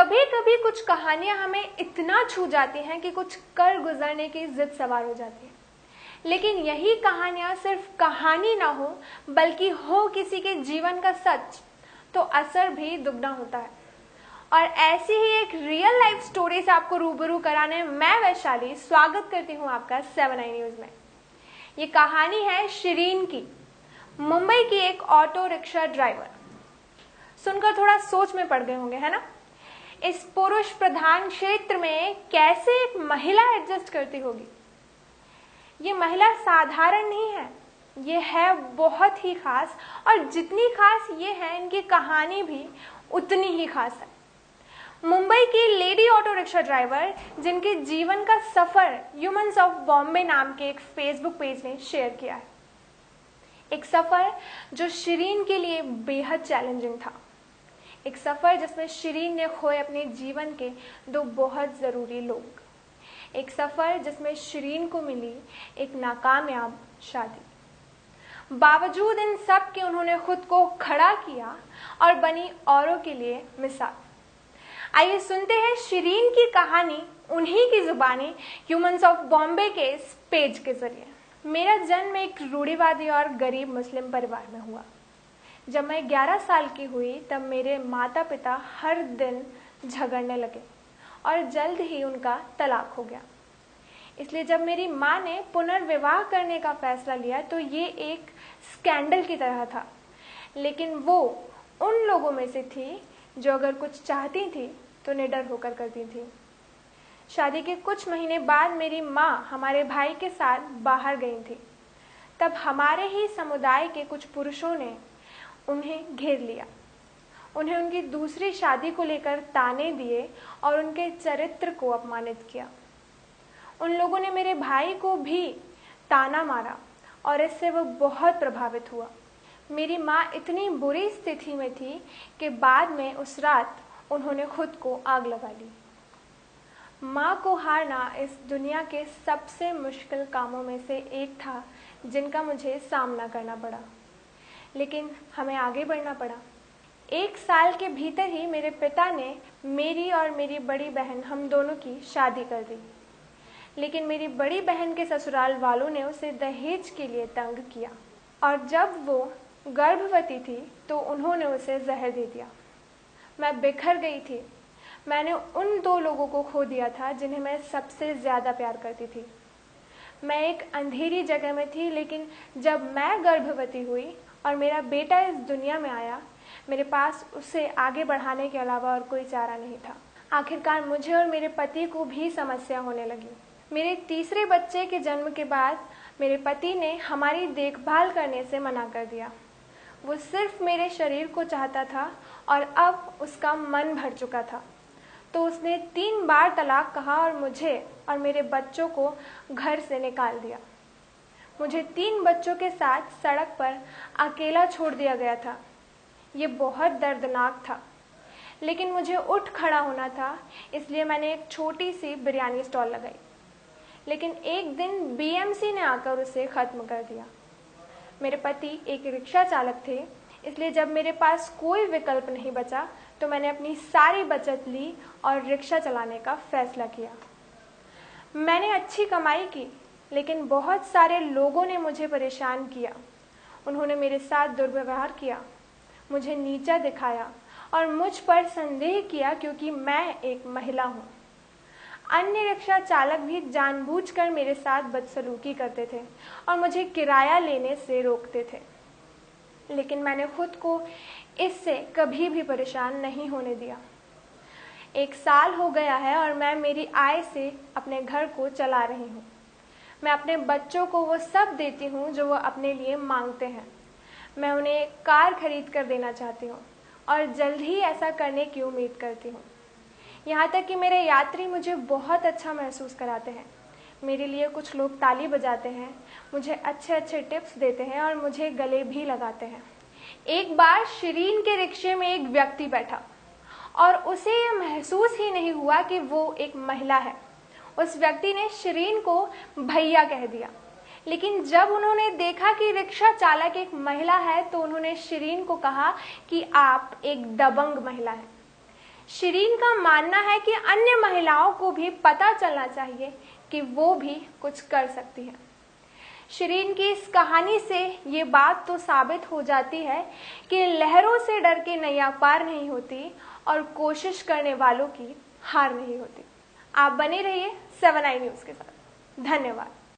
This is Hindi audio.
कभी कभी कुछ कहानियां हमें इतना छू जाती हैं कि कुछ कर गुजरने की जिद सवार हो जाती है। लेकिन यही कहानियां सिर्फ कहानी ना हो बल्कि हो किसी के जीवन का सच, तो असर भी दुगना होता है। और ऐसी ही एक रियल लाइफ स्टोरी से आपको रूबरू कराने मैं वैशाली स्वागत करती हूँ आपका 7i न्यूज में। ये कहानी है शिरीन की, मुंबई की एक ऑटो रिक्शा ड्राइवर। सुनकर थोड़ा सोच में पड़ गए होंगे, है ना? इस पुरुष प्रधान क्षेत्र में कैसे एक महिला एडजस्ट करती होगी। ये महिला साधारण नहीं है, ये है बहुत ही खास, और जितनी खास ये है इनकी कहानी भी उतनी ही खास है। मुंबई की लेडी ऑटो रिक्शा ड्राइवर जिनके जीवन का सफर ह्यूमंस ऑफ बॉम्बे नाम के एक फेसबुक पेज ने शेयर किया है। एक सफर जो शिरीन के लिए बेहद चैलेंजिंग था। एक सफर जिसमें शिरीन ने खोए अपने जीवन के दो बहुत जरूरी लोग। एक सफर जिसमें शिरीन को मिली एक नाकामयाब शादी। बावजूद इन सब के उन्होंने खुद को खड़ा किया और बनी औरों के लिए मिसाल। आइए सुनते हैं शिरीन की कहानी उन्हीं की जुबानी ह्यूमंस ऑफ बॉम्बे के इस पेज के जरिए। मेरा जन्म एक रूढ़िवादी और गरीब मुस्लिम परिवार में हुआ। जब मैं 11 साल की हुई तब मेरे माता पिता हर दिन झगड़ने लगे और जल्द ही उनका तलाक हो गया। इसलिए जब मेरी माँ ने पुनर्विवाह करने का फैसला लिया तो ये एक स्कैंडल की तरह था। लेकिन वो उन लोगों में से थी जो अगर कुछ चाहती थी तो निडर होकर करती थी। शादी के कुछ महीने बाद मेरी माँ हमारे भाई के साथ बाहर गई थी। तब हमारे ही समुदाय के कुछ पुरुषों ने उन्हें घेर लिया। उन्हें उनकी दूसरी शादी को लेकर ताने दिए और उनके चरित्र को अपमानित किया। उन लोगों ने मेरे भाई को भी ताना मारा और इससे वो बहुत प्रभावित हुआ। मेरी माँ इतनी बुरी स्थिति में थी कि बाद में उस रात उन्होंने खुद को आग लगा ली। माँ को हारना इस दुनिया के सबसे मुश्किल कामों में से एक था जिनका मुझे सामना करना पड़ा, लेकिन हमें आगे बढ़ना पड़ा। 1 साल के भीतर ही मेरे पिता ने मेरी और मेरी बड़ी बहन हम दोनों की शादी कर दी। लेकिन मेरी बड़ी बहन के ससुराल वालों ने उसे दहेज के लिए तंग किया और जब वो गर्भवती थी तो उन्होंने उसे जहर दे दिया। मैं बिखर गई थी। मैंने उन 2 लोगों को खो दिया था जिन्हें मैं सबसे ज़्यादा प्यार करती थी। मैं एक अंधेरी जगह में थी, लेकिन जब मैं गर्भवती हुई और मेरा बेटा इस दुनिया में आया, मेरे पास उसे आगे बढ़ाने के अलावा और कोई चारा नहीं था। आखिरकार मुझे और मेरे पति को भी समस्या होने लगी। मेरे तीसरे बच्चे के जन्म के बाद मेरे पति ने हमारी देखभाल करने से मना कर दिया। वो सिर्फ मेरे शरीर को चाहता था और अब उसका मन भर चुका था, तो उसने 3 बार तलाक कहा और मुझे और मेरे बच्चों को घर से निकाल दिया। मुझे 3 बच्चों के साथ सड़क पर अकेला छोड़ दिया गया था। ये बहुत दर्दनाक था, लेकिन मुझे उठ खड़ा होना था, इसलिए मैंने एक छोटी सी बिरयानी स्टॉल लगाई। लेकिन एक दिन बीएमसी ने आकर उसे ख़त्म कर दिया। मेरे पति एक रिक्शा चालक थे, इसलिए जब मेरे पास कोई विकल्प नहीं बचा तो मैंने अपनी सारी बचत ली और रिक्शा चलाने का फैसला किया। मैंने अच्छी कमाई की, लेकिन बहुत सारे लोगों ने मुझे परेशान किया। उन्होंने मेरे साथ दुर्व्यवहार किया, मुझे नीचा दिखाया और मुझ पर संदेह किया क्योंकि मैं एक महिला हूँ। अन्य रिक्शा चालक भी जानबूझकर मेरे साथ बदसलूकी करते थे और मुझे किराया लेने से रोकते थे, लेकिन मैंने खुद को इससे कभी भी परेशान नहीं होने दिया। 1 साल हो गया है और मैं मेरी आय से अपने घर को चला रही हूँ। मैं अपने बच्चों को वो सब देती हूँ जो वो अपने लिए मांगते हैं। मैं उन्हें एक कार खरीद कर देना चाहती हूँ और जल्द ही ऐसा करने की उम्मीद करती हूँ। यहाँ तक कि मेरे यात्री मुझे बहुत अच्छा महसूस कराते हैं। मेरे लिए कुछ लोग ताली बजाते हैं, मुझे अच्छे अच्छे टिप्स देते हैं और मुझे गले भी लगाते हैं। एक बार शिरीन के रिक्शे में एक व्यक्ति बैठा और उसे यह महसूस ही नहीं हुआ कि वो एक महिला है। उस व्यक्ति ने शिरीन को भैया कह दिया, लेकिन जब उन्होंने देखा कि रिक्शा चालक एक महिला है तो उन्होंने शिरीन को कहा कि आप एक दबंग महिला हैं। शिरीन का मानना है कि अन्य महिलाओं को भी पता चलना चाहिए कि वो भी कुछ कर सकती है। शिरीन की इस कहानी से ये बात तो साबित हो जाती है कि लहरों से डर के नैया पार नहीं होती और कोशिश करने वालों की हार नहीं होती। आप बने रहिए 7i न्यूज़ के साथ। धन्यवाद।